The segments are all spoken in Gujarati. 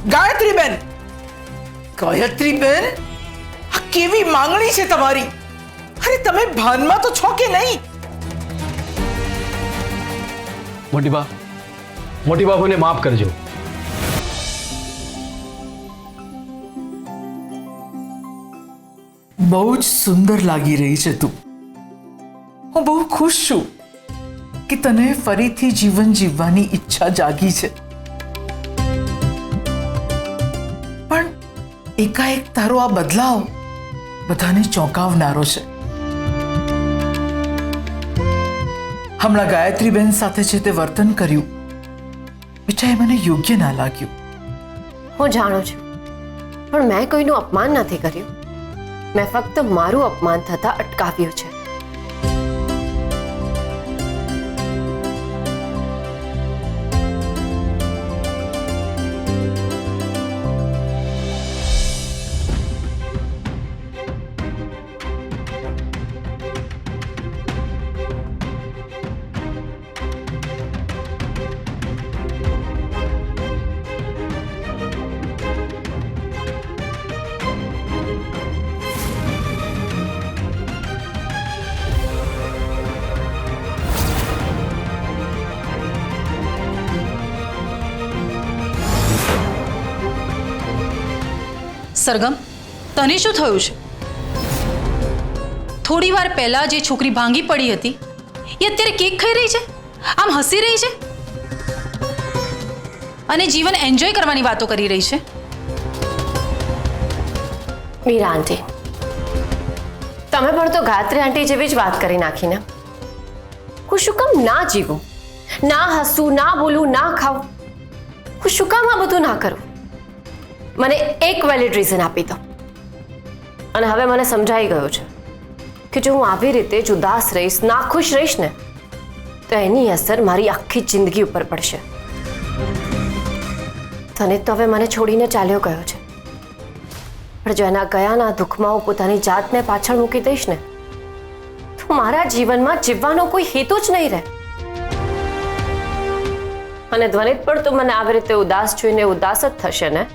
ગાયત્રીબેન, ગાયત્રીબેન, આ કેવી માંગણી છે તમારી? અરે તમે ભાનમાં તો છો કે નહીં? મોટી બાપુને માફ કરજો. બહુ જ સુંદર લાગી રહી છે તું. હું બહુ ખુશ છું કે તને ફરીથી જીવન જીવવાની ઈચ્છા જાગી છે. પણ એકાએક તારો આ બદલાવ બધાને ચોંકાવનારો છે. હમણાં ગાયત્રીબેન સાથે છે તે વર્તન કર્યું, બેટા, એ મને યોગ્ય ના લાગ્યું. હું જાણું છું, પણ મેં કોઈનું અપમાન નથી કર્યું. મેં ફક્ત મારું અપમાન થતા અટકાવ્યું છે. સરગમ, તને શું થયું છે? થોડી વાર પહેલા જે છોકરી ભાંગી પડી હતી એ અત્યારે કેક ખાઈ રહી છે, આમ હસી રહી છે અને જીવન એન્જોય કરવાની વાતો કરી રહી છે. મીરા આંટી, તમે પણ તો ગાયત્રી આંટી જેવી જ વાત કરી નાખીને. હું શું કામ ના જીવું, ના હસું, ના બોલું, ના ખાવું? હું શું કામ આ બધું ના કરું? મને એક વેલિડ રીઝન આપી દો. અને હવે મને સમજાઈ ગયું છે કે જો હું આવી રીતે જ ઉદાસ રહીશ, નાખુશ રહીશ ને, તો એની અસર મારી આખી જિંદગી ઉપર પડશે. તને તો હવે મને છોડીને ચાલ્યો ગયો છે, પણ જો એના ગયાના દુઃખમાં હું પોતાની જાતને પાછળ મૂકી દઈશ ને, તો મારા જીવનમાં જીવવાનો કોઈ હેતુ જ નહીં રહે. અને ધ્વનિત પણ તો મને આવી રીતે ઉદાસ જોઈને ઉદાસ જ થશે ને.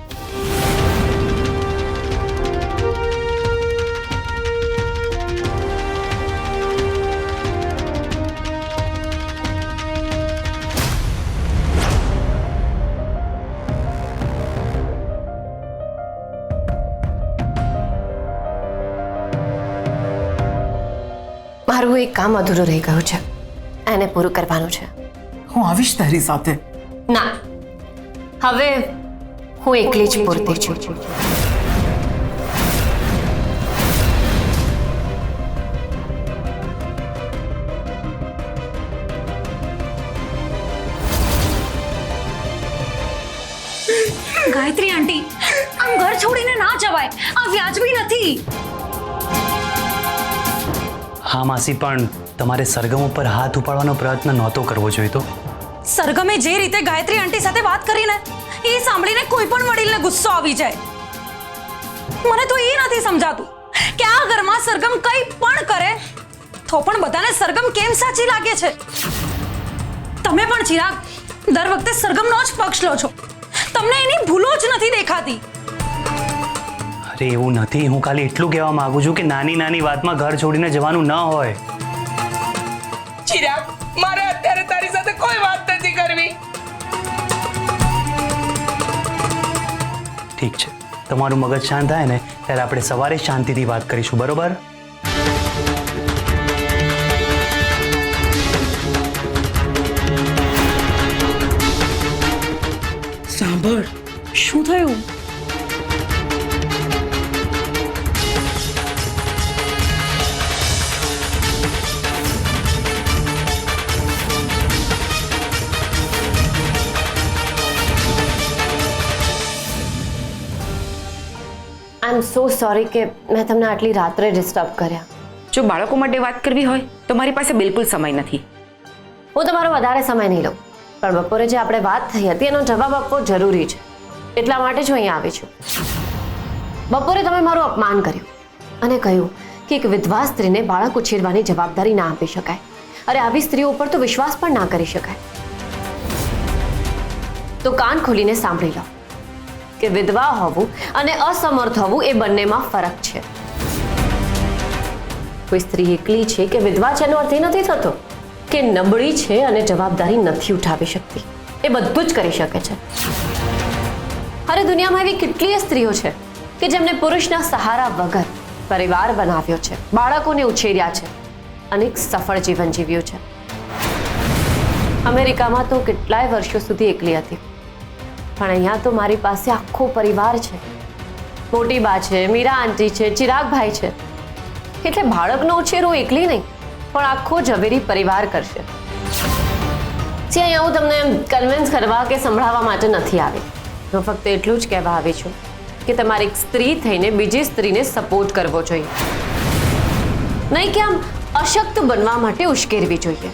મારું એક કામ અધૂરું રહી ગયું છે, એને પૂરું કરવાનું છે. હું આવીશ તારી સાથે. ના, હવે હું એકલી જ પૂરતી છું. ગાયત્રી આંટી, આમ ઘર છોડીને ના જવાય, આ વ્યાજબી નથી. હા માસી, પણ તમારે સરગમ ઉપર હાથ ઉપાડવાનો પ્રયત્ન નહોતો કરવો જોઈતો. સરગમે જે રીતે ગાયત્રી આંટી સાથે વાત કરીને એ સાંભળીને કોઈ પણ વડીલને ગુસ્સો આવી જાય. મને તો એ નથી સમજાતું કે આ ઘરમાં સરગમ કંઈ પણ કરે તો પણ બધાને સરગમ કેમ સાચી લાગે છે. તમે પણ ચિરાગ દર વખતે સરગમનો જ પક્ષ લો છો, તમને એની ભૂલો જ નથી દેખાતી. અરે એવું નથી, હું ખાલી એટલું કહેવા માંગુ છું કે નાની નાની વાતમાં ઘર છોડીને જવાનું ન હોય. ચિરાગ, મારે અત્યારે તારી સાથે કોઈ વાત નથી કરવી. ઠીક છે, તમારું મગજ શાંત થાય ને ત્યારે આપણે સવારે શાંતિથી વાત કરીશું, બરોબર? સાંભળ, શું થયું? આઈ એમ સો સોરી કે મેં તમને આટલી રાત્રે ડિસ્ટર્બ કર્યા. જો બાળકો માટે વાત કરવી હોય તો મારી પાસે બિલકુલ સમય નથી. હું તમારો વધારે સમય નહીં લઉં, પણ બપોરે જે આપણે વાત થઈ હતી એનો જવાબ આપવો જરૂરી છે, એટલા માટે જ હું અહીંયા આવી છું. બપોરે તમે મારું અપમાન કર્યું અને કહ્યું કે એક વિધવા સ્ત્રીને બાળક ઉછેરવાની જવાબદારી ના આપી શકાય. અરે આવી સ્ત્રીઓ ઉપર તો વિશ્વાસ પણ ના કરી શકાય. તો કાન ખોલીને સાંભળી લો કે કે વિધવા હોવું અને અસમર્થ હોવું એ બંનેમાં ફરક છે. કોઈ સ્ત્રી એકલી છે કે વિધવા છે એનો અર્થ એ નથી થતો કે નબળી છે અને જવાબદારી નથી ઉઠાવી શકતી. એ બધું જ કરી શકે છે. અરે દુનિયામાં એવી કેટલીય સ્ત્રીઓ છે કે જેમને પુરુષના સહારા વગર પરિવાર બનાવ્યો છે, બાળકોને ઉછેર્યા છે અને એક સફળ જીવન જીવ્યું છે. અમેરિકામાં તો કેટલાય વર્ષો સુધી એકલી હતી, પણ અહીંયા તો મારી પાસે આખો પરિવાર છે. મોટી બા છે, મીરા આંટી છે, ચિરાગભાઈ છે. એટલે બાળકનો ઉછેર હું એકલી નહીં પણ આખો ઝવેરી પરિવાર કરશે. અહીંયા હું તમને કન્વિન્સ કરવા કે સંભળાવવા માટે નથી આવી. હું ફક્ત એટલું જ કહેવા આવી છું કે તમારે એક સ્ત્રી થઈને બીજી સ્ત્રીને સપોર્ટ કરવો જોઈએ, નહીં કે આમ અશક્ત બનવા માટે ઉશ્કેરવી જોઈએ.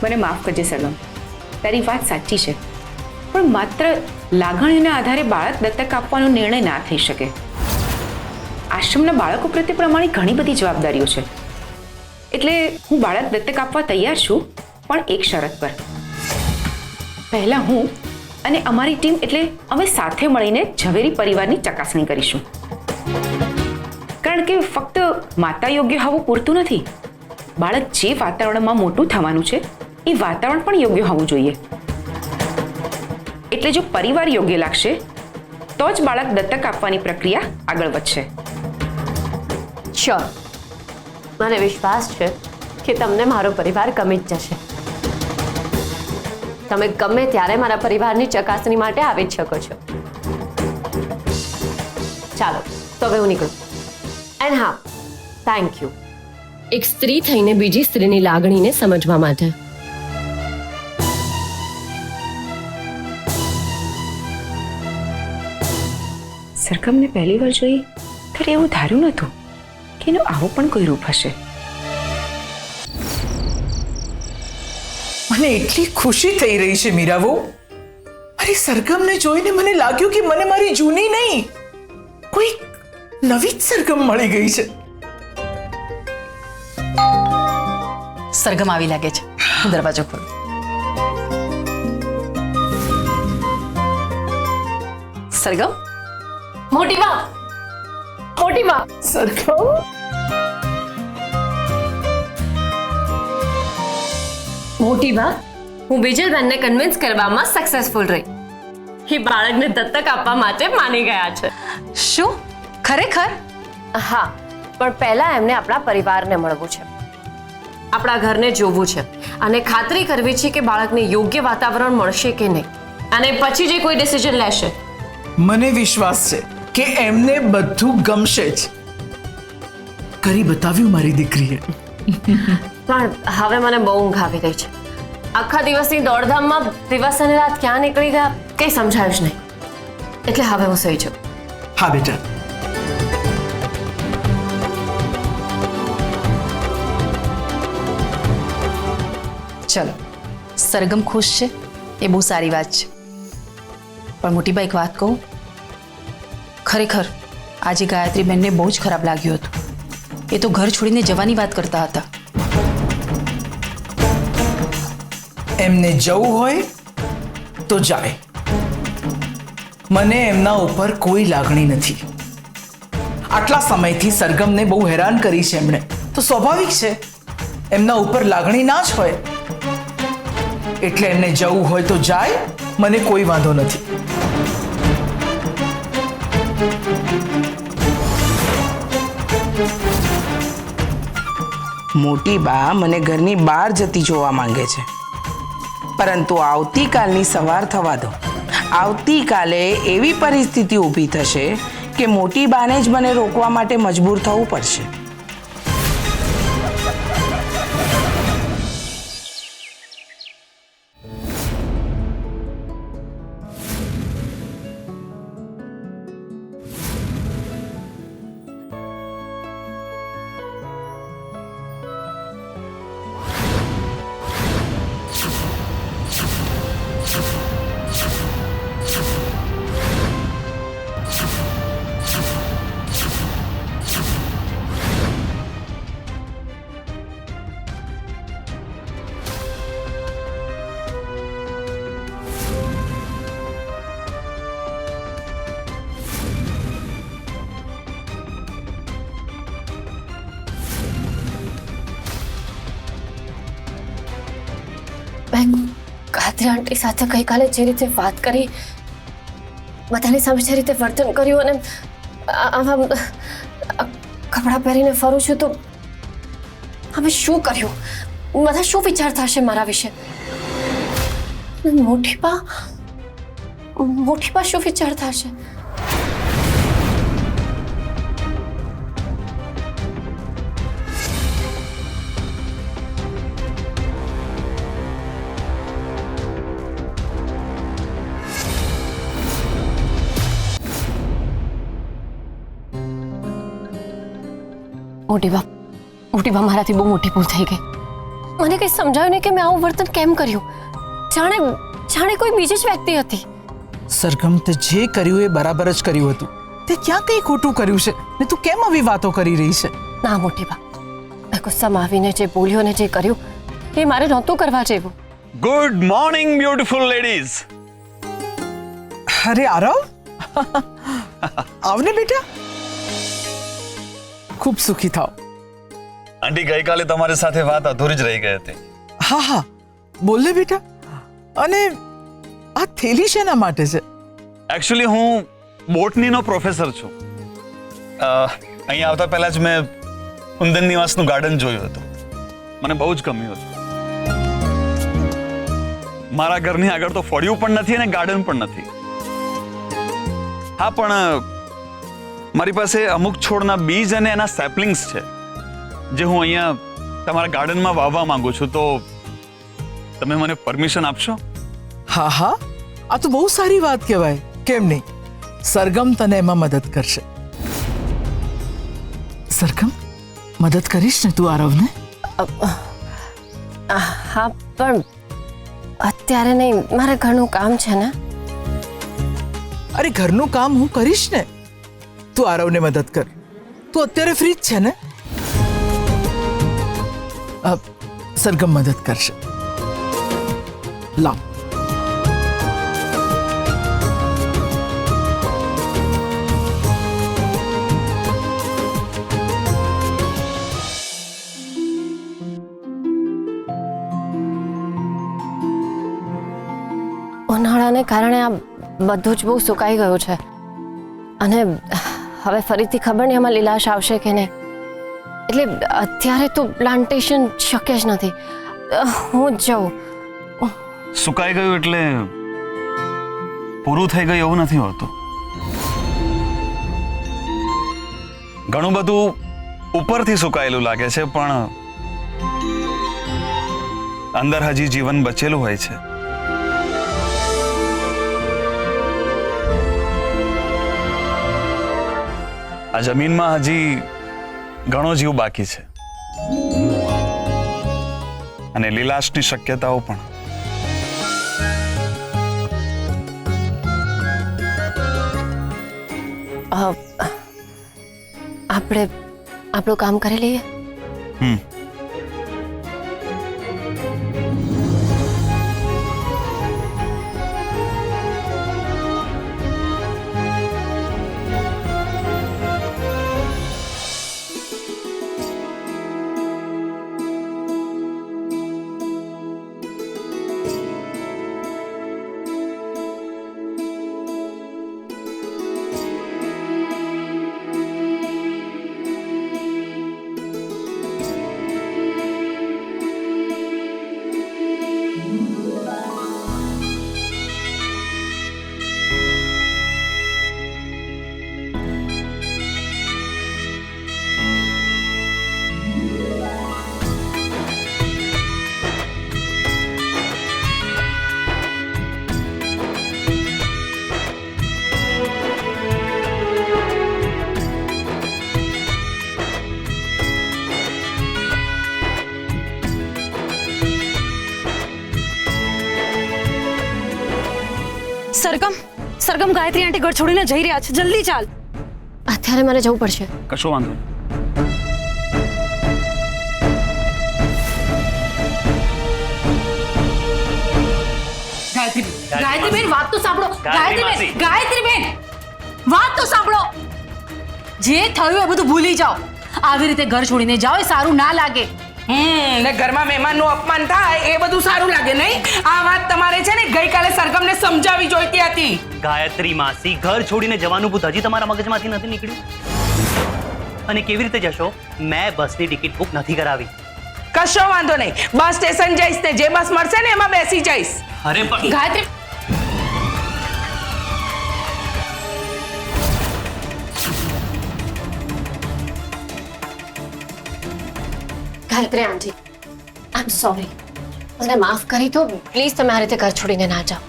મને માફ કરજે સરગમ, તારી વાત સાચી છે, પણ માત્ર લાગણીઓના આધારે બાળક દત્તક આપવાનો નિર્ણય ના થઈ શકે. આશ્રમના બાળકો પ્રત્યે પણ અમારી ઘણી બધી જવાબદારીઓ છે. એટલે હું બાળક દત્તક આપવા તૈયાર છું, પણ એક શરત પર. પહેલા હું અને અમારી ટીમ એટલે અમે સાથે મળીને ઝવેરી પરિવારની ચકાસણી કરીશું. કારણ કે ફક્ત માતા યોગ્ય હોવું પૂરતું નથી. બાળક જે વાતાવરણમાં મોટું થવાનું છે એ વાતાવરણ પણ યોગ્ય હોવું જોઈએ. એટલે જો પરિવાર યોગ્ય લાગશે તો જ બાળક દત્તક આપવાની પ્રક્રિયા આગળ વધશે. શ્યોર, મને વિશ્વાસ છે કે તમને મારો પરિવાર ગમી જ જશે. તમે ગમે ત્યારે મારા પરિવારની ચકાસણી માટે આવી જ શકો છો. ચાલો તો હવે હું નીકળું. એન્ડ હા, થેન્ક યુ એક સ્ત્રી થઈને બીજી સ્ત્રીની લાગણીને સમજવા માટે. સરગમને પહેલી વાર જોઈ ત્યારે એવું ધાર્યું નહોતું કે એનું આવું પણ કોઈ રૂપ હશે. મને એટલી ખુશી થઈ રહી છે મીરાવો. અરે સરગમને જોઈને મને લાગ્યું કે મને મારી જૂની નહીં, કોઈ નવી જ સરગમ મળી ગઈ છે. સરગમ આવી લાગે છે. હું દરવાજો ખોલું. સરગમ, મોટી બા, મોટી બા. સરગમ, મોટી બા, હું બીજલબેનને કન્વિન્સ કરવામાં સક્સેસફુલ રહી. એ બાળકને દત્તક આપવા માટે માની ગયા છે. શું ખરેખર? હા, પણ પહેલા એમને આપણા પરિવારને મળવું છે, આપણા ઘરને જોવું છે અને ખાતરી કરવી છે કે બાળકને યોગ્ય વાતાવરણ મળશે કે નહીં, અને પછી જે કોઈ ડિસિઝન લેશે. મને વિશ્વાસ છે કે એમને બધું ગમશે જ. કરી બતાવ્યું મારી દીકરીએ. પણ હવે મને બહુ ઊંઘ આવી રહી છે. આખા દિવસની દોડધામમાં દિવસ અને રાત ક્યાં નીકળી ગયા કંઈ સમજાયું જ નહીં. એટલે હવે હું સૂઈ જાઉં. હા બેટા. ચલો, સરગમ ખુશ છે એ બહુ સારી વાત છે. પણ મોટીબા એક વાત કહું, ખરેખર આજે ગાયત્રી બેનને બહુ જ ખરાબ લાગ્યું હતું. એ તો ઘર છોડીને જવાની વાત કરતા હતા. એમને જવું હોય તો જાય. મને એમના ઉપર કોઈ લાગણી નથી. આટલા સમયથી સરગમને બહુ હેરાન કરી છે એમણે, તો સ્વાભાવિક છે એમના ઉપર લાગણી ના જ હોય. એટલે એમને જવું હોય તો જાય, મને કોઈ વાંધો નથી. મોટી બા મને ઘરની બહાર જતી જોવા માંગે છે, પરંતુ આવતીકાલની સવાર થવા દો. આવતીકાલે એવી પરિસ્થિતિ ઊભી થશે કે મોટી બાને જ મને રોકવા માટે મજબૂર થવું પડશે. ગાયત્રી આંટી સાથે ગઈકાલે જે રીતે વાત કરી, બધાની સામે જે રીતે વર્તન કર્યું અને આવા કપડાં પહેરીને ફરું છું, તો હવે શું કર્યું? બધા શું વિચારતા હશે મારા વિશે? મોટી બા શું વિચારતા હશે? મોટી બા મારાથી બહુ મોટી ભૂલ થઈ ગઈ. મને કંઈ સમજાયું નહીં કે મેં આવું વર્તન કેમ કર્યું. જાણે કોઈ બીજી જ વ્યક્તિ હતી. સરગમ, તે જે કર્યું એ બરાબર જ કર્યું હતું. તે ક્યાં કંઈ ખોટું કર્યું છે ને તું કેમ આવી વાતો કરી રહી છે? ના મોટી બા, મેં ગુસ્સામાં આવીને જે બોલ્યો ને જે કર્યું એ મારે નહોતું કરવા જેવું. Good morning beautiful ladies. અરે આરવ, આવને બેટા. ખૂબ સુખી થાવ. આંટી, ગઈકાલે તમારી સાથે વાત અધૂરી જ રહી ગઈ હતી. હા હા, બોલ ને બેટા. અને આ થેલી શેના માટે છે? એકચ્યુઅલી હું બોટનીનો પ્રોફેસર છું. અહીં આવતા પહેલા જ મેં કુંદન નિવાસનું ગાર્ડન જોયું હતું. મને બહુ જ ગમ્યું હતું. મારા ઘરની આગળ તો ફળિયું પણ નથી અને ગાર્ડન પણ નથી. હા, પણ મારી પાસે અમુક છોડના બીજ અને એના સેપલિંગ્સ છે જે હું અહીંયા તમારા ગાર્ડનમાં વાવવા માંગુ છું. તો તમે મને પરમિશન આપશો? હા હા, આ તો બહુ સારી વાત કહેવાય. કેમ નહીં? સરગમ તને એમાં મદદ કરશે. સરગમ, મદદ કરીશ ને તું આરવને? હા, પણ અત્યારે નહીં, મારે ઘરનું કામ છે ને. અરે ઘરનું કામ હું કરીશ ને. તું આરવને મદદ કર. તું અત્યારે ફ્રી જ છે ને? સરગમ મદદ કરશે. લાવ. ઉનાળાને કારણે આ બધું જ બહુ સુકાઈ ગયું છે અને હવે ફરીથી ખબર નહીં આમાં લીલાશ આવશે કે નહીં. એટલે અત્યારે તો પ્લાન્ટેશન શક્ય જ નથી. હું જ જાઉં. સુકાઈ ગયું એટલે પૂરું થઈ ગયું એવું નથી હોતું. ઘણું બધું ઉપરથી સુકાયેલું લાગે છે, પણ અંદર હજી જીવન બચેલું હોય છે. આ જમીનમાં હજી ઘણો જીવ બાકી છે અને લીલાશની શક્યતાઓ પણ. આપણે આપણું કામ કરી લઈએ. સરગમ, ગાયત્રી આંટી ઘર છોડીને જઈ રહ્યા છે. જલ્દી ચાલ. અત્યારે મારે જવું પડશે. કશો વાંધો નહીં. ગાયત્રીબેન, વાત તો સાંભળો. ગાયત્રીબેન, વાત તો સાંભળો. જે થયું એ બધું ભૂલી જાઓ. આવી રીતે ઘર છોડીને જાઓ એ સારું ના લાગે. ને ઘરમાં મહેમાનનું અપમાન થાય એ બધું સારું લાગે નહીં? આ વાત તમારે છે ને ગઈકાલે સરગમને સમજાવી જોઈતી હતી. ગાયત્રી માસી, ઘર છોડીને જવાનું ભૂત હજી તમારા મગજમાંથી નથી નીકળ્યું? અને કેવી રીતે જશો? મેં બસની ટિકિટ બુક નથી કરાવી. કશો વાંધો નહીં, બસ સ્ટેશન જઈશ ને જે બસ મળશે ને એમાં બેસી જઈશ. અરે પણ ગાયત્રી ગાયત્રી આંટી, આઈ એમ સોરી. મને માફ કરી દો પ્લીઝ. તમે આ રીતે ઘર છોડીને ના જાઓ.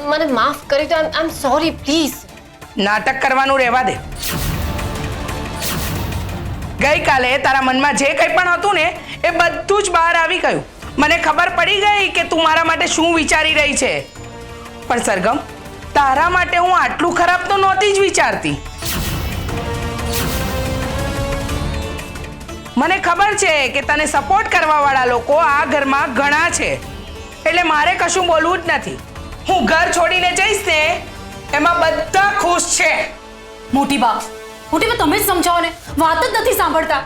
મને માફ કરી દો. આઈ એમ સોરી પ્લીઝ. નાટક કરવાનું રહેવા દે. ગઈકાલે તારા મનમાં જે કંઈ પણ હતું ને એ બધું જ બહાર આવી ગયું. મને ખબર પડી ગઈ કે તું મારા માટે શું વિચારી રહી છે. પણ સરગમ, તારા માટે હું આટલું ખરાબ તો નહોતી જ વિચારતી. મને ખબર છે કે તને સપોર્ટ કરવા વાળા લોકો આ ઘરમાં ઘણા છે, એટલે મારે કશું બોલવું જ નથી. હું ઘર છોડીને જઈશ ને એમાં બધા ખુશ છે. મોટી બા તમે જ સમજાવો ને, વાત જ નથી સાંભળતા.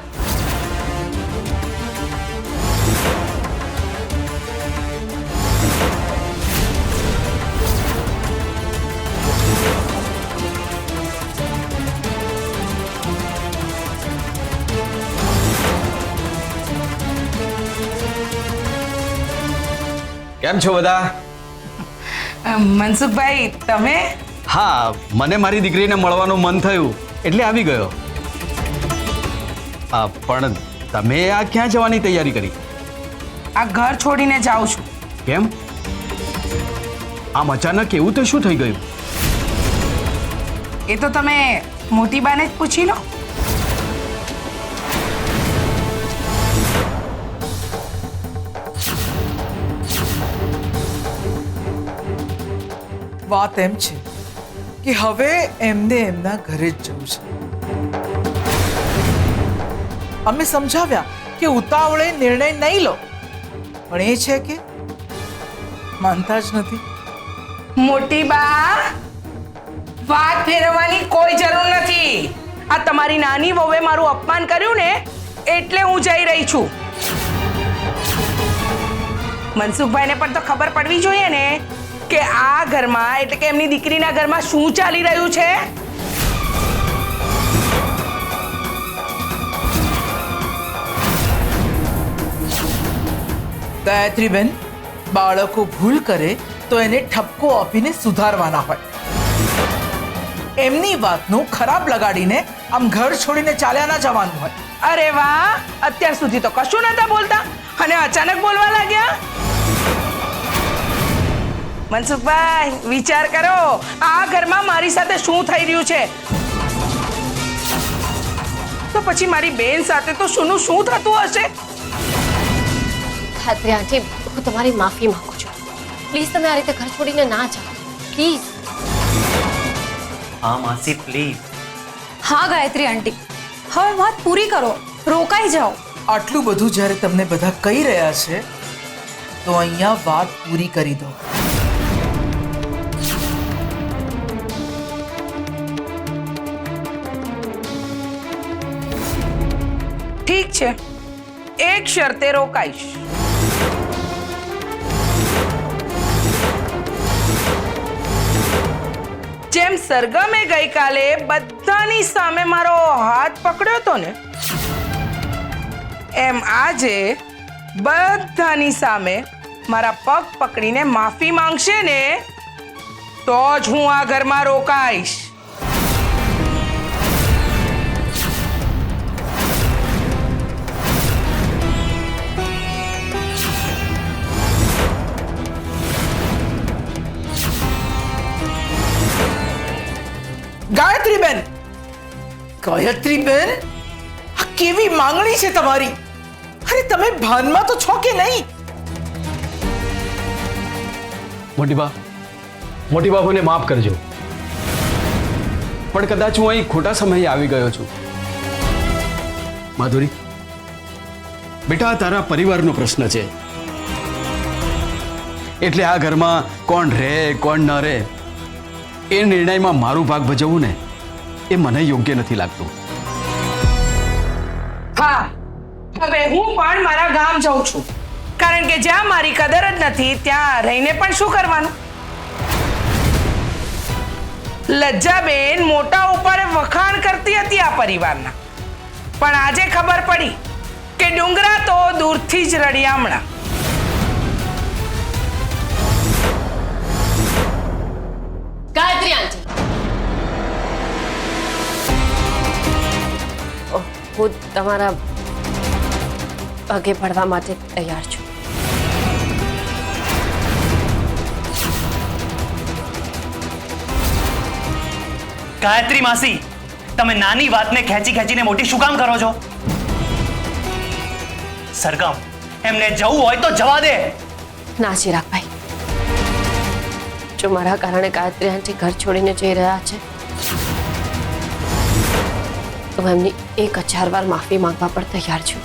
કેમ છો બધા? મનસુખભાઈ, તમે? હા, મને મારી દીકરીને મળવાનું મન થયું એટલે આવી ગયો. પણ તમે આ ક્યાં જવાની તૈયારી કરી? આ ઘર છોડીને જાઉં છું. કેમ? આમ અચાનક એવું તો શું થઈ ગયું? એ તો તમે મોટી બાને જ પૂછી લો. વાત એમ છે કે હવે એમને એમના ઘરે જ જવું છે. અમે સમજાવ્યા કે ઉતાવળે નિર્ણય નહીં લો, પણ એ છે કે માનતા જ નથી. મોટી બા, વાત ફેરવવાની કોઈ જરૂર નથી. આ તમારી નાની વહુએ મારું અપમાન કર્યું ને એટલે હું જઈ રહી છું. મનસુખભાઈને પણ તો ખબર પડવી જોઈએ ને કે આ ઘરમાં એટલે કે એમની દીકરીના ઘરમાં શું ચાલી રહ્યું છે. ગાયત્રીબેન, બાળકો ભૂલ કરે તો એને ઠપકો આપીને સુધારવાના હોય. એમની વાતનું ખરાબ લગાડીને આમ ઘર છોડીને ચાલ્યા ના જવાનું હોય. અરે વાહ, અત્યાર સુધી તો કશું નતા બોલતા અને અચાનક બોલવા લાગ્યા. મનસુખભાઈ, વિચાર કરો આ ઘરમાં મારી સાથે શું થઈ રહ્યું છે. તો પછી મારી બેન સાથે તો શું થતું હશે. ગાયત્રી આંટી, હું તમારી માફી માંગુ છું. પ્લીઝ તમે આ રીતે ઘર છોડીને ના જાઓ પ્લીઝ. હા માસી, પ્લીઝ. હા ગાયત્રી આંટી, હવે વાત પૂરી કરો, રોકાઈ જાઓ. આટલું બધું જ્યારે તમને બધા કહી રહ્યા છે તો અહીંયા વાત પૂરી કરી દો. ઠીક છે, એક શરતે રોકાઈશ. જેમ સરગમે ગઈકાલે બધાની સામે મારો હાથ પકડ્યો હતો ને, એમ આજે બધાની સામે મારા પગ પકડીને માફી માંગશે ને તો જ હું આ ઘરમાં રોકાઈશ. ગાયત્રીબેન, ગાયત્રીબેન, આ કેવી માંગણી છે તમારી? અરે તમે ભાનમાં તો છો કે નહીં? મોટી બાપુને માફ કરજો, પણ કદાચ હું અહીં ખોટા સમયે આવી ગયો છું. માધુરી બેટા, આ તારા પરિવારનો પ્રશ્ન છે, એટલે આ ઘરમાં કોણ રહે કોણ ન રહે એ નિર્ણયમાં મારું ભાગ ભજવવું ને એ મને યોગ્ય નથી લાગતું. હા, હવે હું પણ મારા ગામ જાઉં છું, કારણ કે જ્યાં મારી કદર જ નથી ત્યાં રહીને પણ શું કરવાનું. લજ્જાબેન મોટા ઉપર વખાણ કરતી હતી આ પરિવારના, પણ આજે ખબર પડી કે ડુંગરા તો દૂરથી જ રળિયામણા. ગાયત્રી આંટી, હું તમારા પગે પડવા માટે તૈયાર છું. ગાયત્રી માસી, તમે નાની વાતને ખેંચી ખેંચીને મોટી શું કામ કરો છો? સરગમ, એમને જવું હોય તો જવા દે. ના ચિરાગભાઈ, જો મારા કારણે ગાયત્રી આંટી ઘર છોડીને જઈ રહ્યા છે તો હું એમની 1000 વાર માફી માંગવા પણ તૈયાર છું.